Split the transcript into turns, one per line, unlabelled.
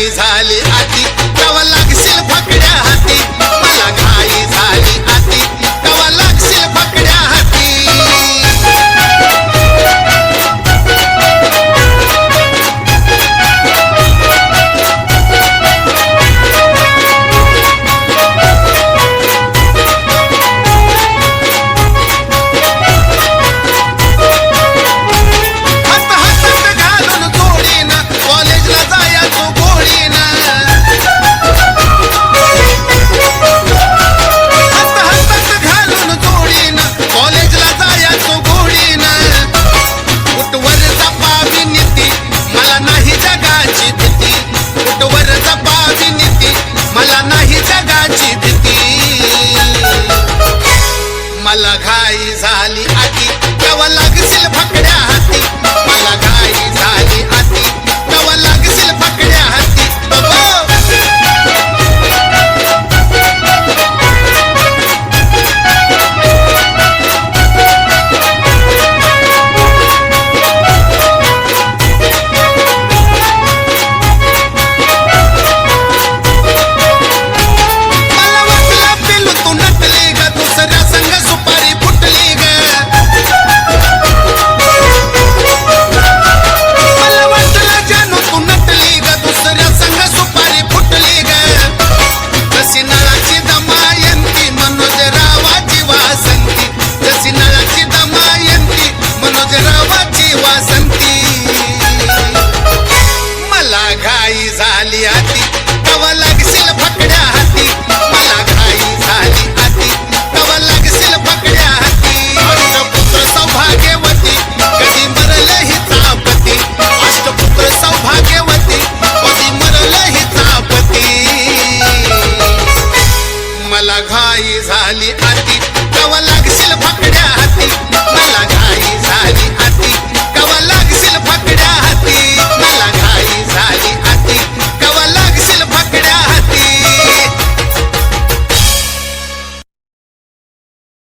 घाई झाली आती तवा लागशील फकड्या हाती मला घाई झाली आती तवा लागशील फकड्या हाती मला घाई झाली आती तवा लागशील फकड्या हाती मला घाई झाली आती तवा लागशील फकड्या हाती घाई झाली आती तवा लागशील फकड्या हाती मला घाई झाली आती तवा लागशील फकड्या हाती अष्टपुत्र सौभाग्यवती कधी मरल हिचा पती अष्टपुत्र सौभाग्यवती कधी मरल हिचा पती मला घाई झाली